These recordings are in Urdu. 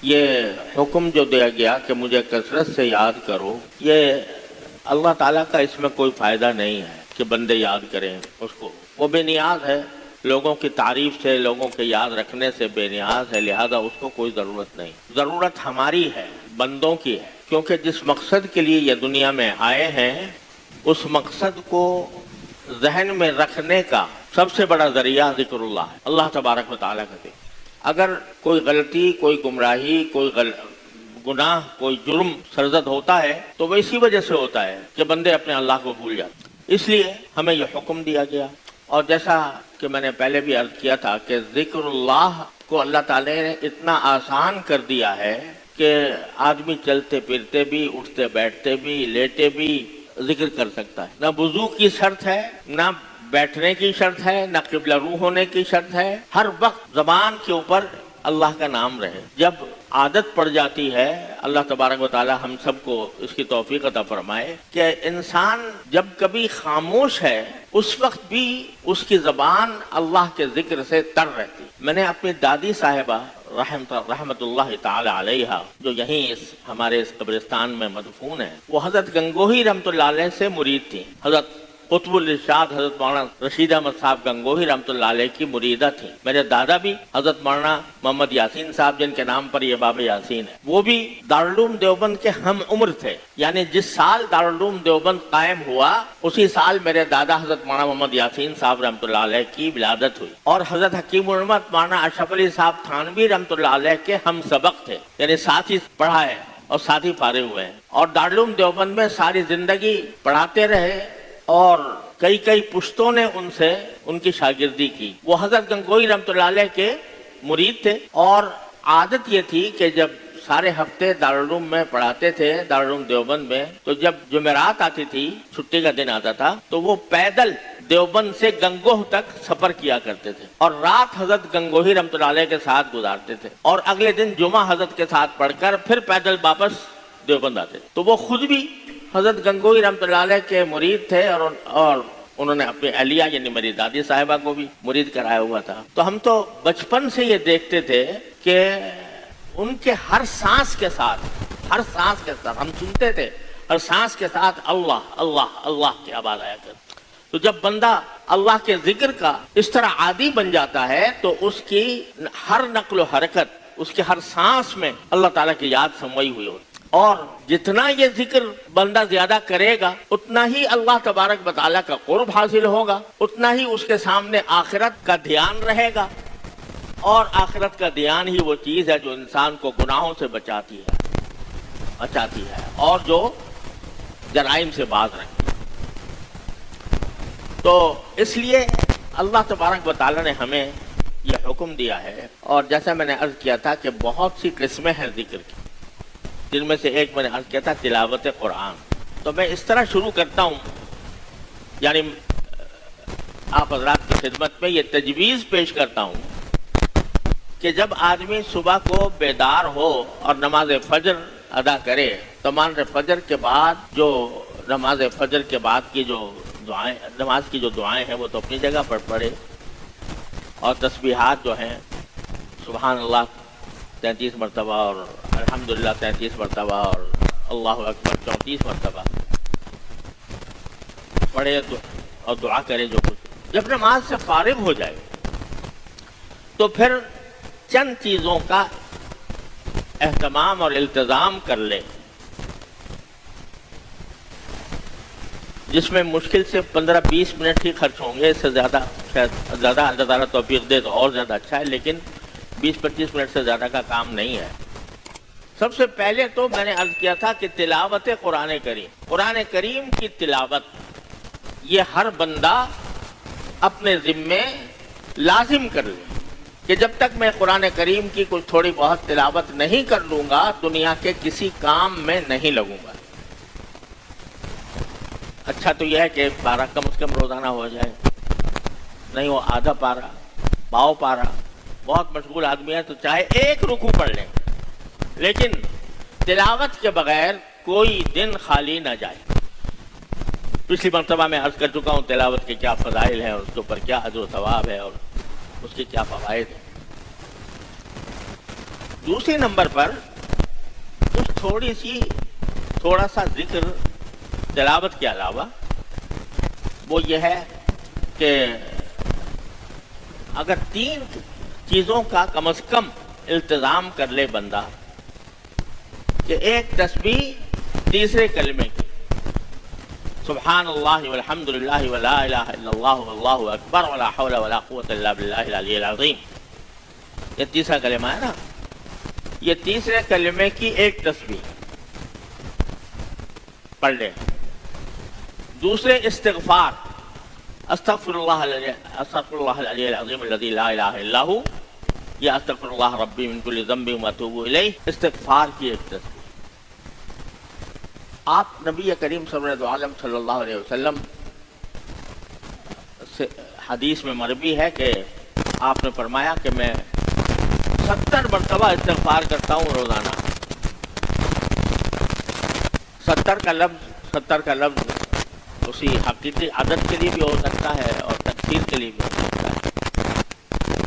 یہ حکم جو دیا گیا کہ مجھے کثرت سے یاد کرو، یہ اللہ تعالیٰ کا اس میں کوئی فائدہ نہیں ہے کہ بندے یاد کریں اس کو، وہ بے نیاز ہے، لوگوں کی تعریف سے، لوگوں کے یاد رکھنے سے بے نیاز ہے، لہذا اس کو کوئی ضرورت نہیں۔ ضرورت ہماری ہے، بندوں کی ہے، کیونکہ جس مقصد کے لیے یہ دنیا میں آئے ہیں اس مقصد کو ذہن میں رکھنے کا سب سے بڑا ذریعہ ذکر اللہ ہے، اللہ تبارک و تعالیٰ کا ذکر۔ اگر کوئی غلطی، کوئی گمراہی، کوئی گناہ، کوئی جرم سرزد ہوتا ہے تو وہ اسی وجہ سے ہوتا ہے کہ بندے اپنے اللہ کو بھول جاتے ہیں، اس لیے ہمیں یہ حکم دیا گیا۔ اور جیسا کہ میں نے پہلے بھی عرض کیا تھا کہ ذکر اللہ کو اللہ تعالی نے اتنا آسان کر دیا ہے کہ آدمی چلتے پھرتے بھی، اٹھتے بیٹھتے بھی، لیٹے بھی ذکر کر سکتا ہے۔ نہ وضو کی شرط ہے، نہ بیٹھنے کی شرط ہے، نہ قبلہ روح ہونے کی شرط ہے، ہر وقت زبان کے اوپر اللہ کا نام رہے۔ جب عادت پڑ جاتی ہے، اللہ تبارک و تعالی ہم سب کو اس کی توفیق عطا فرمائے کہ انسان جب کبھی خاموش ہے اس وقت بھی اس کی زبان اللہ کے ذکر سے تر رہتی۔ میں نے اپنی دادی صاحبہ رحمت اللہ تعالی علیہ جو یہیں ہمارے اس قبرستان میں مدفون ہے، وہ حضرت گنگوہی رحمت اللہ علیہ سے مرید تھی۔ حضرت قطب الارشاد حضرت مولانا رشید احمد صاحب گنگوہی رحمۃ اللہ علیہ کی مریدہ تھی۔ میرے دادا بھی حضرت مولانا محمد یاسین صاحب، جن کے نام پر یہ باب یاسین ہے، وہ بھی دارالعلوم دیوبند کے ہم عمر تھے، یعنی جس سال دارالعلوم دیوبند قائم ہوا اسی سال میرے دادا حضرت مولانا محمد یاسین صاحب رحمۃ اللہ علیہ کی ولادت ہوئی۔ اور حضرت حکیم الامت مولانا اشرف علی صاحب تھانوی رحمۃ اللہ علیہ کے ہم سبق تھے، یعنی ساتھ ہی پڑھا ہے اور ساتھ ہی فارغ ہوئے ہیں، اور دارالعلوم دیوبند میں ساری زندگی پڑھاتے رہے اور کئی پشتوں نے ان سے ان کی شاگردی کی۔ وہ حضرت گنگوہی رحمۃ اللہ علیہ کے مرید تھے، اور عادت یہ تھی کہ جب سارے ہفتے دارالعلوم میں پڑھاتے تھے، دارالعلوم دیوبند میں، تو جب جمعرات آتی تھی، چھٹی کا دن آتا تھا، تو وہ پیدل دیوبند سے گنگوہ تک سفر کیا کرتے تھے اور رات حضرت گنگوہی رحمۃ اللہ علیہ کے ساتھ گزارتے تھے، اور اگلے دن جمعہ حضرت کے ساتھ پڑھ کر پھر پیدل واپس دیوبند آتے تھے۔ تو وہ خود بھی حضرت گنگوہی رحمۃ اللہ علیہ کے مرید تھے، اور انہوں نے اپنی اہلیہ یعنی میری دادی صاحبہ کو بھی مرید کرایا ہوا تھا۔ تو ہم تو بچپن سے یہ دیکھتے تھے کہ ان کے ہر سانس کے ساتھ ہم سنتے تھے، ہر سانس کے ساتھ اللہ اللہ اللہ کی آواز آیا کرتی۔ تو جب بندہ اللہ کے ذکر کا اس طرح عادی بن جاتا ہے تو اس کی ہر نقل و حرکت، اس کے ہر سانس میں اللہ تعالیٰ کی یاد سموئی ہوئی ہوتی، اور جتنا یہ ذکر بندہ زیادہ کرے گا اتنا ہی اللہ تبارک و تعالیٰ کا قرب حاصل ہوگا، اتنا ہی اس کے سامنے آخرت کا دھیان رہے گا، اور آخرت کا دھیان ہی وہ چیز ہے جو انسان کو گناہوں سے بچاتی ہے اور جو جرائم سے باز رکھتی ہے۔ تو اس لیے اللہ تبارک و تعالیٰ نے ہمیں یہ حکم دیا ہے، اور جیسا میں نے عرض کیا تھا کہ بہت سی قسمیں ہیں ذکر کی، جن میں سے ایک میں نے عرض کیا تھا تلاوت قرآن۔ تو میں اس طرح شروع کرتا ہوں، یعنی آپ حضرات کی خدمت میں یہ تجویز پیش کرتا ہوں کہ جب آدمی صبح کو بیدار ہو اور نماز فجر ادا کرے تو نماز فجر کے بعد کی جو دعائیں، نماز کی جو دعائیں ہیں وہ تو اپنی جگہ پر پڑھے، اور تسبیحات جو ہیں سبحان اللہ 33 مرتبہ اور الحمدللہ 33 مرتبہ اور اللہ اکبر 34 مرتبہ پڑھے اور دعا کرے جو کچھ۔ جب نماز سے فارغ ہو جائے تو پھر چند چیزوں کا اہتمام اور التزام کر لے، جس میں مشکل سے 15-20 منٹ ہی خرچ ہوں گے، اس سے زیادہ شاید زیادہ اللہ تعالیٰ توفیق دے تو اور زیادہ اچھا ہے، لیکن 20-25 منٹ سے زیادہ کا کام نہیں ہے۔ سب سے پہلے تو میں نے عرض کیا تھا کہ تلاوت قرآن کریم کی تلاوت یہ ہر بندہ اپنے ذمے لازم کر لے کہ جب تک میں قرآن کریم کی کچھ تھوڑی بہت تلاوت نہیں کر لوں گا دنیا کے کسی کام میں نہیں لگوں گا۔ اچھا تو یہ ہے کہ پارہ کم از کم روزانہ ہو جائے، نہیں وہ آدھا پارہ، پاؤ پارہ، بہت مشغول آدمی ہے تو چاہے ایک رکوع پڑھ لیں، لیکن تلاوت کے بغیر کوئی دن خالی نہ جائے۔ پچھلی مرتبہ میں عرض کر چکا ہوں تلاوت کے کیا فضائل ہیں، اس کے اوپر کیا اجر و ثواب ہے اور اس کے کیا فوائد ہیں۔ دوسرے نمبر پر کچھ تھوڑا سا ذکر تلاوت کے علاوہ وہ یہ ہے کہ اگر 3 چیزوں کا کم از کم التزام کر لے بندہ کہ ایک تسبیح تیسرے کلمے کی سبحان اللہ والحمد للہ ولا الہ الا اللہ واللہ اکبر ولا حول ولا قوة الا باللہ العلی العظیم، یہ تیسرا کلمہ ہے نا، یہ تیسرے کلمے کی ایک تسبیح پڑھ لے. دوسرے استغفار استغفر اللہ العلی العظیم الذی لا الہ الا ہو، یا استغفر اللہ ربی من کل ذنب واتوب الیہ، استغفار کی ایک تسبیح. آپ نبی کریم صلی اللہ علیہ وسلم سے حدیث میں مروی ہے کہ آپ نے فرمایا کہ میں 70 مرتبہ استغفار کرتا ہوں روزانہ. 70 کا لفظ اسی حقیقی عدد کے لیے بھی ہو سکتا ہے اور تکفیر کے لیے بھی ہو سکتا ہے.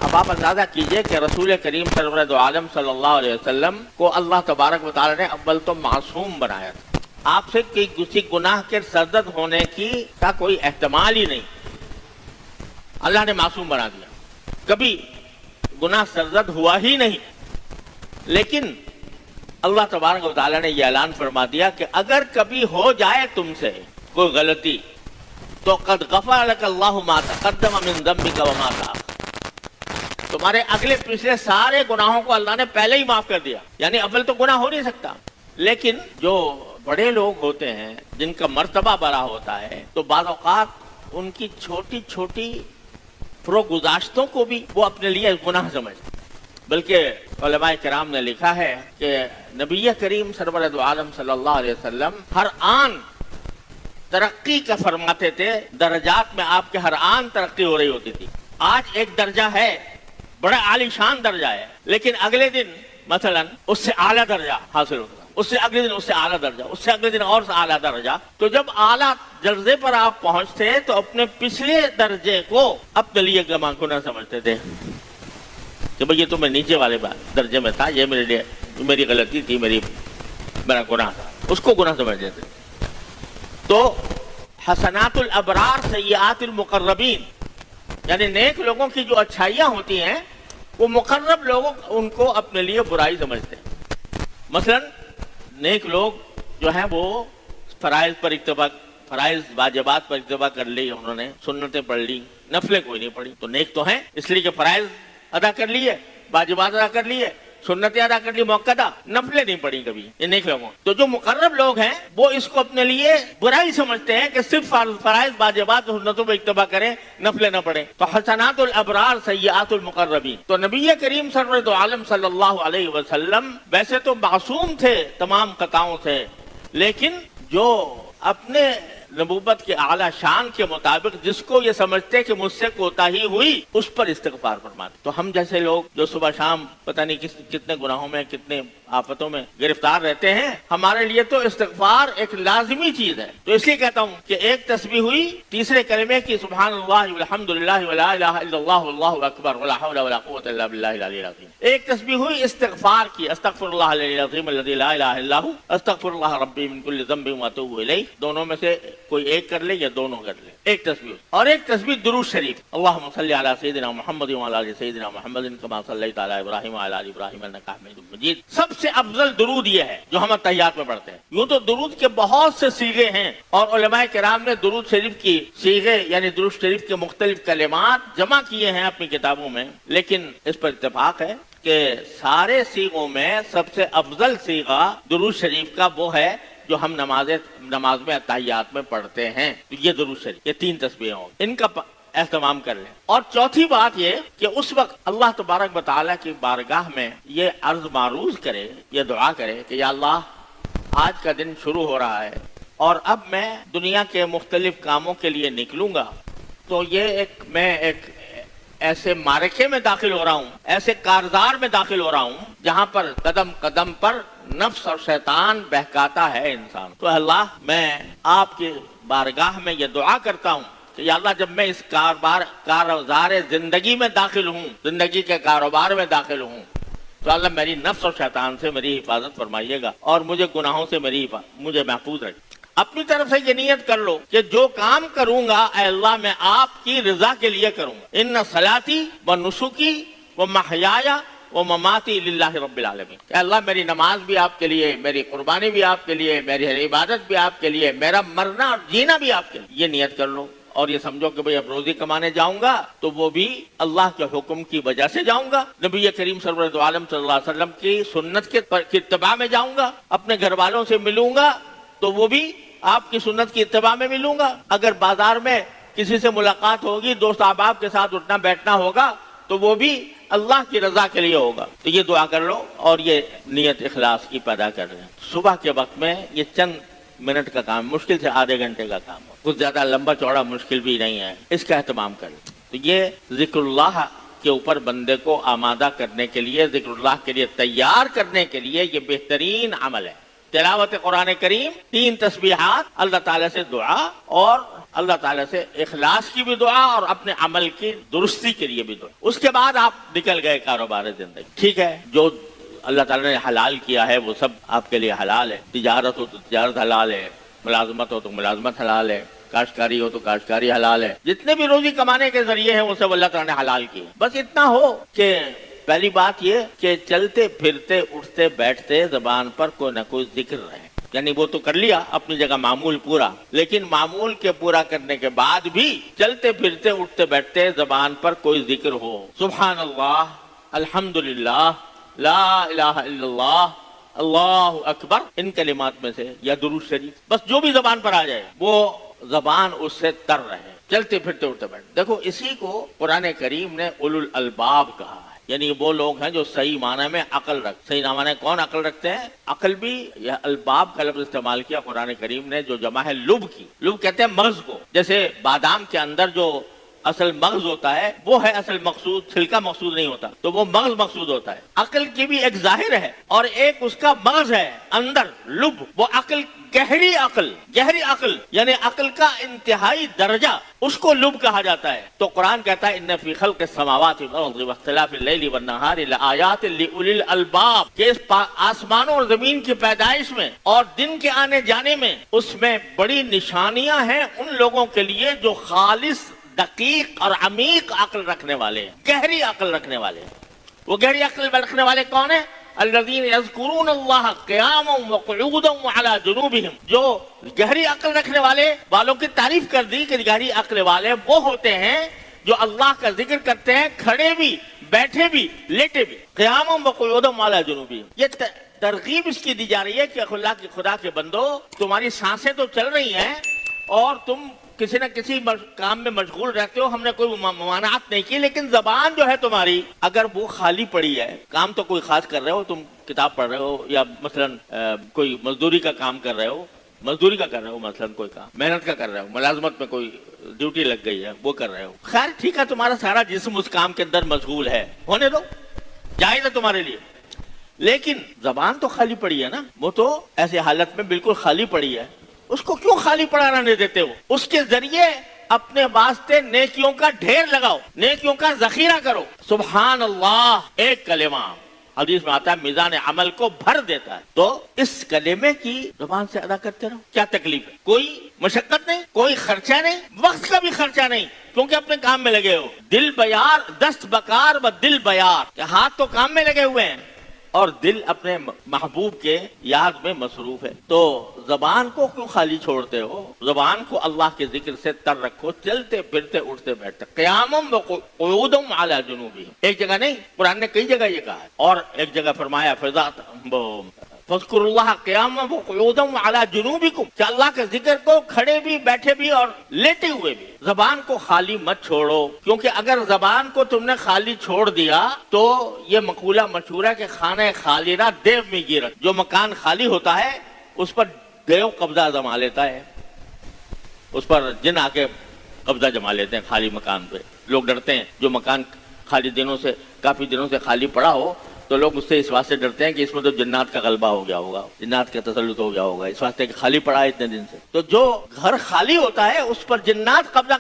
اب آپ اندازہ کیجئے کہ رسول کریم سرورد عالم صلی اللہ علیہ وسلم کو اللہ تبارک و تعالی نے اول تو معصوم بنایا تھا. آپ سے کسی گناہ کے سرزد ہونے کا کوئی احتمال ہی نہیں، اللہ نے معصوم بنا دیا، کبھی گناہ سرزد ہوا ہی نہیں. لیکن اللہ تبارک و تعالی نے یہ اعلان فرما دیا کہ اگر کبھی ہو جائے تم سے کوئی غلطی تو قد غفر لک اللہ ما تقدم من ذنبک وما تأخر، تمہارے اگلے پچھلے سارے گناہوں کو اللہ نے پہلے ہی معاف کر دیا. یعنی اول تو گناہ ہو نہیں سکتا، لیکن جو بڑے لوگ ہوتے ہیں جن کا مرتبہ بڑا ہوتا ہے تو بعض اوقات ان کی چھوٹی چھوٹی گزاشتوں کو بھی وہ اپنے لیے گناہ سمجھتے. بلکہ علماء کرام نے لکھا ہے کہ نبی کریم سرورد عالم صلی اللہ علیہ وسلم ہر آن ترقی کا فرماتے تھے، درجات میں آپ کے ہر آن ترقی ہو رہی ہوتی تھی. آج ایک درجہ ہے، بڑا عالی شان درجہ ہے، لیکن اگلے دن مثلا اس سے اعلیٰ درجہ حاصل ہوتا، اس سے اگلے دن اس سے اعلیٰ درجہ، اس سے اگلے دن اور سے اعلیٰ درجہ. تو جب اعلیٰ درجے پر آپ پہنچتے تو اپنے پچھلے درجے کو اپنے لیے گناہ سمجھتے تھے کہ بھئی یہ تو میں نیچے والے درجے میں تھا، یہ میرے لیے میری غلطی تھی، میرا گناہ تھا، اس کو گناہ سمجھتے تھے. تو حسنات الابرار سیئات المقربین، یعنی نیک لوگوں کی جو اچھائیاں ہوتی ہیں وہ مقرب لوگوں ان کو اپنے لیے برائی سمجھتے ہیں. مثلا نیک لوگ جو ہیں وہ فرائض واجبات پر اکتفا کر لی، انہوں نے سنتیں پڑھ لی، نفلیں کوئی نہیں پڑھی، تو نیک تو ہیں اس لیے کہ فرائض ادا کر لیے، واجبات ادا کر لیے، سنتیں ادا کر لی موقعہ، نفلیں نہیں پڑھی کبھی. یہ نیک لوگوں. تو جو مقرب لوگ ہیں وہ اس کو اپنے لیے برائی سمجھتے ہیں کہ صرف فرائض واجبات اور سنتوں پہ اکتفا کریں، نفلیں نہ پڑھیں. تو حسنات الابرار سیئات المقربین. تو نبی کریم سرورد عالم صلی اللہ علیہ وسلم ویسے تو معصوم تھے تمام خطاؤں سے، لیکن جو اپنے نبوت کے اعلیٰ شان کے مطابق جس کو یہ سمجھتے کہ مجھ سے کوتاہی ہوئی اس پر استغفار فرماتے. تو ہم جیسے لوگ جو صبح شام پتہ نہیں کتنے گناہوں میں کتنے آفتوں میں گرفتار رہتے ہیں، ہمارے لیے تو استغفار ایک لازمی چیز ہے. تو اس لیے کہتا ہوں کہ ایک تسبیح ہوئی تیسرے کلمے کی سبحان اللہ والحمد للہ ولا الہ الا اللہ واللہ اکبر ولا حول ولا قوة الا باللہ العلی العظیم. ایک تسبیح ہوئی استغفار کی استغفر اللہ العلی العظیم الذی لا الہ الا ہو، استغفر اللہ ربی من کل ذنب واتوب الیہ. دونوں میں سے کوئی ایک کر لے یا دونوں کر لے، ایک تسبیح. اور ایک تسبیح درود شریف، اللہم صلی علی سیدنا محمد وعلی آل سیدنا محمد کما صلیت علی ابراہیم وعلی آل ابراہیم انک حمید مجید. سب سے افضل درود یہ ہے جو ہم تحیات میں پڑھتے ہیں. یوں تو درود کے بہت سے صیغے ہیں اور علماء کرام نے درود شریف کی صیغے یعنی درود شریف کے مختلف کلمات جمع کیے ہیں اپنی کتابوں میں، لیکن اس پر اتفاق ہے کہ سارے صیغوں میں سب سے افضل صیغہ درود شریف کا وہ ہے جو ہم نماز میں تحیات میں پڑھتے ہیں. تو یہ درود شریف، یہ 3 تسبیحیں ہوں، ان کا اہتمام کر لیں. اور چوتھی بات یہ کہ اس وقت اللہ تبارک و تعالیٰ کی بارگاہ میں یہ عرض معروض کرے، یہ دعا کرے کہ یا اللہ آج کا دن شروع ہو رہا ہے اور اب میں دنیا کے مختلف کاموں کے لیے نکلوں گا. تو یہ میں ایک ایسے معرکے میں داخل ہو رہا ہوں، ایسے کارزار میں داخل ہو رہا ہوں جہاں پر قدم قدم پر نفس اور شیطان بہکاتا ہے انسان. تو اللہ میں آپ کی بارگاہ میں یہ دعا کرتا ہوں کہ یا اللہ جب میں اس کارزار زندگی میں داخل ہوں، زندگی کے کاروبار میں داخل ہوں، تو اللہ میری نفس اور شیطان سے میری حفاظت فرمائیے گا اور مجھے گناہوں سے مجھے محفوظ رکھیے۔ اپنی طرف سے یہ نیت کر لو کہ جو کام کروں گا اے اللہ میں آپ کی رضا کے لیے کروں گا۔ ان صلاتی و نسکی و محیایا و مماتی للہ رب العالمین، کہ اللہ میری نماز بھی آپ کے لیے، میری قربانی بھی آپ کے لیے، میری عبادت بھی آپ کے لیے، میرا مرنا اور جینا بھی آپ کے لیے۔ یہ نیت کر لو اور یہ سمجھو کہ بھئی اب روزی کمانے جاؤں گا تو وہ بھی اللہ کے حکم کی وجہ سے جاؤں گا، نبی کریم سرور دو عالم صلی اللہ علیہ وسلم کی سنت کے اتباع میں جاؤں گا، اپنے گھر والوں سے ملوں گا تو وہ بھی آپ کی سنت کی اتباع میں ملوں گا، اگر بازار میں کسی سے ملاقات ہوگی، دوست احباب کے ساتھ اٹھنا بیٹھنا ہوگا تو وہ بھی اللہ کی رضا کے لیے ہوگا۔ تو یہ دعا کر لو اور یہ نیت اخلاص کی پیدا کر رہے ہیں۔ صبح کے وقت میں یہ چند منٹ کا کام، مشکل سے آدھے گھنٹے کا کام ہو، کچھ زیادہ لمبا چوڑا مشکل بھی نہیں ہے، اس کا اہتمام کریں۔ تو یہ ذکر اللہ کے اوپر بندے کو آمادہ کرنے کے لیے، ذکر اللہ کے لیے تیار کرنے کے لیے یہ بہترین عمل ہے۔ تلاوت قرآن کریم، 3 تسبیحات، اللہ تعالیٰ سے دعا اور اللہ تعالیٰ سے اخلاص کی بھی دعا اور اپنے عمل کی درستی کے لیے بھی دعا۔ اس کے بعد آپ نکل گئے کاروبار زندگی۔ ٹھیک ہے، جو اللہ تعالیٰ نے حلال کیا ہے وہ سب آپ کے لیے حلال ہے، تجارت ہو تو تجارت حلال ہے، ملازمت ہو تو ملازمت حلال ہے، کاشتکاری ہو تو کاشتکاری حلال ہے، جتنے بھی روزی کمانے کے ذریعے ہیں وہ سب اللہ تعالیٰ نے حلال کیے۔ بس اتنا ہو کہ پہلی بات یہ کہ چلتے پھرتے اٹھتے بیٹھتے زبان پر کوئی نہ کوئی ذکر رہے، یعنی وہ تو کر لیا اپنی جگہ معمول پورا، لیکن معمول کے پورا کرنے کے بعد بھی چلتے پھرتے اٹھتے بیٹھتے زبان پر کوئی ذکر ہو، سبحان اللہ، الحمدللہ، لا الہ الا اللہ، اللہ اکبر، ان کلمات میں سے یا درود شریف، بس جو بھی زبان پر آ جائے وہ زبان اس سے تر رہے، چلتے پھرتے اٹھتے بیٹھتے۔ دیکھو اسی کو قرآن کریم نے اولو الالباب کہا ہے، یعنی وہ لوگ ہیں جو صحیح معنی میں عقل رکھتے۔ صحیح معنی کون عقل رکھتے ہیں؟ عقل بھی، یہ الباب کا لفظ استعمال کیا قرآن کریم نے، جو جمع ہے لب کی۔ لب کہتے ہیں مغز کو، جیسے بادام کے اندر جو اصل مغز ہوتا ہے وہ ہے اصل مقصود، چھلکا مقصود نہیں ہوتا، تو وہ مغز مقصود ہوتا ہے۔ عقل کی بھی ایک ظاہر ہے اور ایک اس کا مغز ہے اندر، لب، وہ عقل، گہری عقل، گہری عقل یعنی عقل کا انتہائی درجہ، اس کو لب کہا جاتا ہے۔ تو قرآن کہتا ہے ان فی خلق السماوات والارض واختلاف اللیل والنہار لآیات لأولی الالباب، کہ اس آسمانوں اور زمین کی پیدائش میں اور دن کے آنے جانے میں اس میں بڑی نشانیاں ہیں ان لوگوں کے لیے جو خالص، دقیق اور عمیق عقل رکھنے والے ہیں، گہری عقل رکھنے والے ہیں۔ وہ گہری عقل رکھنے والے کون ہیں؟ الذین یذکرون اللہ قیاما وقعودا وعلی جنوبہم، جو گہری عقل رکھنے والوں کی تعریف کر دی کہ گہری عقل والے وہ ہوتے ہیں جو اللہ کا ذکر کرتے ہیں کھڑے بھی، بیٹھے بھی، لیٹے بھی، قیاما وقعودا وعلی جنوبہم۔ یہ ترغیب اس کی دی جا رہی ہے کہ خدا کے بندو، تمہاری سانسیں تو چل رہی ہیں اور تم کسی نہ کسی کام میں مشغول رہتے ہو، ہم نے کوئی ممانعت نہیں کی، لیکن زبان جو ہے تمہاری اگر وہ خالی پڑی ہے، کام تو کوئی خاص کر رہے ہو، تم کتاب پڑھ رہے ہو یا مثلا کوئی مزدوری کا کام کر رہے ہو، مثلا کوئی کام محنت کا کر رہے ہو، ملازمت میں کوئی ڈیوٹی لگ گئی ہے وہ کر رہے ہو، خیر ٹھیک ہے، تمہارا سارا جسم اس کام کے اندر مشغول ہے، ہونے دو، جائز ہے تمہارے لیے، لیکن زبان تو خالی پڑی ہے نا، وہ تو ایسی حالت میں بالکل خالی پڑی ہے، اس کو کیوں خالی پڑا رہنے دیتے ہو؟ اس کے ذریعے اپنے واسطے نیکیوں کا ڈھیر لگاؤ، نیکیوں کا ذخیرہ کرو۔ سبحان اللہ ایک کلمہ حدیث میں آتا ہے میزان عمل کو بھر دیتا ہے، تو اس کلمے کی زبان سے ادا کرتے رہو۔ کیا تکلیف ہے؟ کوئی مشقت نہیں، کوئی خرچہ نہیں، وقت کا بھی خرچہ نہیں، کیونکہ اپنے کام میں لگے ہو۔ دل بیار، دست بکار و دل بیار، کہ ہاتھ تو کام میں لگے ہوئے ہیں اور دل اپنے محبوب کے یاد میں مصروف ہے، تو زبان کو کیوں خالی چھوڑتے ہو؟ زبان کو اللہ کے ذکر سے تر رکھو، چلتے پھرتے اٹھتے بیٹھتے، قیاما وقعودا علی جنوبہم، ایک جگہ نہیں، قرآن نے کئی جگہ یہ کہا ہے، اور ایک جگہ فرمایا فاذکروا اللہ قیاما وقعودا علی جنوبکم، کہ اللہ کے ذکر کو کھڑے بھی، بیٹھے بھی اور لیٹے ہوئے بھی۔ زبان کو خالی مت چھوڑو، کیونکہ اگر زبان کو تم نے خالی چھوڑ دیا تو یہ مقولہ مشہور ہے کہ خانہ خالیرہ دیو میں گیرت، جو مکان خالی ہوتا ہے اس پر دیو قبضہ جما لیتا ہے، اس پر جن آ کے قبضہ جما لیتے ہیں خالی مکان پہ۔ لوگ ڈرتے ہیں، جو مکان خالی کافی دنوں سے خالی پڑا ہو تو لوگ اس سے اس واسطے ڈرتے ہیں کہ اس میں تو جنات کا غلبہ ہو گیا ہوگا، جنات کا تسلط ہو گیا ہوگا، اس واسطے کہ خالی پڑا ہے اتنے دن سے۔ تو جو گھر خالی ہوتا ہے اس پر جنات قبضہ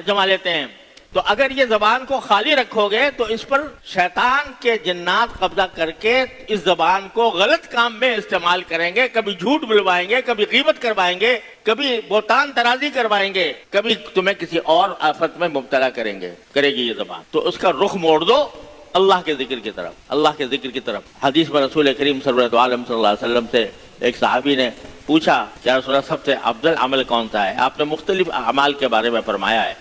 جما لیتے ہیں، تو اگر یہ زبان کو خالی رکھو گے تو اس پر شیطان کے جنات قبضہ کر کے اس زبان کو غلط کام میں استعمال کریں گے، کبھی جھوٹ بلوائیں گے، کبھی غیبت کروائیں گے، کبھی بہتان ترازی کروائیں گے، کبھی تمہیں کسی اور آفت میں مبتلا کرے گی یہ زبان. تو اس کا رخ موڑ دو اللہ کے ذکر کی طرف، اللہ کے ذکر کی طرف. حدیث میں رسول کریم صلی اللہ علیہ وسلم سے ایک صحابی نے پوچھا کہ رسول اللہ سب سے افضل عمل کون سا ہے؟ آپ نے مختلف اعمال کے بارے میں فرمایا ہے،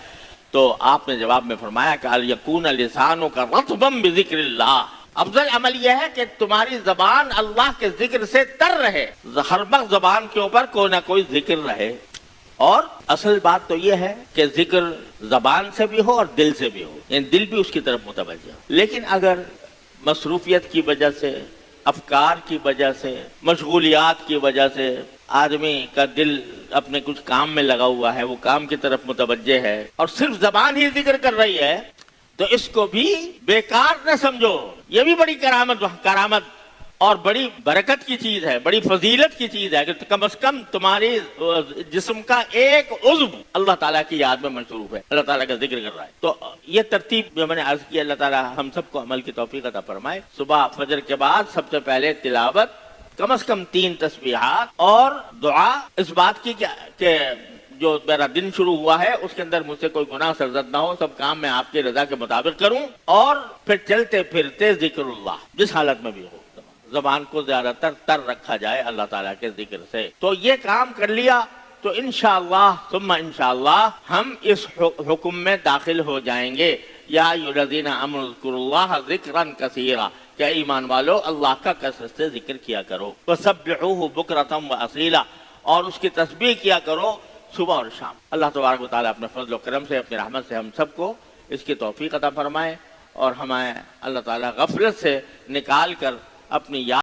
تو آپ نے جواب میں فرمایا کہ الیکون لسانک رطبا بذکر اللہ. افضل عمل یہ ہے کہ تمہاری زبان اللہ کے ذکر سے تر رہے، ہر وقت زبان کے اوپر کوئی نہ کوئی ذکر رہے. اور اصل بات تو یہ ہے کہ ذکر زبان سے بھی ہو اور دل سے بھی ہو، یعنی دل بھی اس کی طرف متوجہ ہو. لیکن اگر مصروفیت کی وجہ سے، افکار کی وجہ سے، مشغولیات کی وجہ سے آدمی کا دل اپنے کچھ کام میں لگا ہوا ہے، وہ کام کی طرف متوجہ ہے اور صرف زبان ہی ذکر کر رہی ہے، تو اس کو بھی بیکار نہ سمجھو. یہ بھی بڑی کرامت اور بڑی برکت کی چیز ہے، بڑی فضیلت کی چیز ہے کہ کم از کم تمہاری جسم کا ایک عضو اللہ تعالیٰ کی یاد میں مصروف ہے، اللہ تعالیٰ کا ذکر کر رہا ہے. تو یہ ترتیب جو میں نے عرض کی، اللہ تعالیٰ ہم سب کو عمل کی توفیق عطا فرمائے. صبح فجر کے بعد سب سے پہلے تلاوت، کم از کم 3 تسبیحات اور دعا اس بات کی کہ جو میرا دن شروع ہوا ہے اس کے اندر مجھ سے کوئی گناہ سرزد نہ ہو، سب کام میں آپ کی رضا کے مطابق کروں. اور پھر چلتے پھرتے ذکر اللہ جس حالت میں بھی ہو، زبان کو زیادہ تر رکھا جائے اللہ تعالیٰ کے ذکر سے. تو یہ کام کر لیا تو انشاءاللہ ثم انشاءاللہ ہم اس حکم میں داخل ہو جائیں گے. یا ایھا الذین آمنوا اذکروا اللہ ذکرا کثیرا، کہ ایمان والو اللہ کا کثرت سے ذکر کیا کرو. وسبحوہ بکرۃ واصیلا، اور اس کی تسبیح کیا کرو صبح اور شام. اللہ تبارک و تعالیٰ اپنے فضل و کرم سے، اپنی رحمت سے ہم سب کو اس کی توفیق عطا فرمائے اور ہمیں اللہ تعالیٰ غفلت سے نکال کر اپنی یاد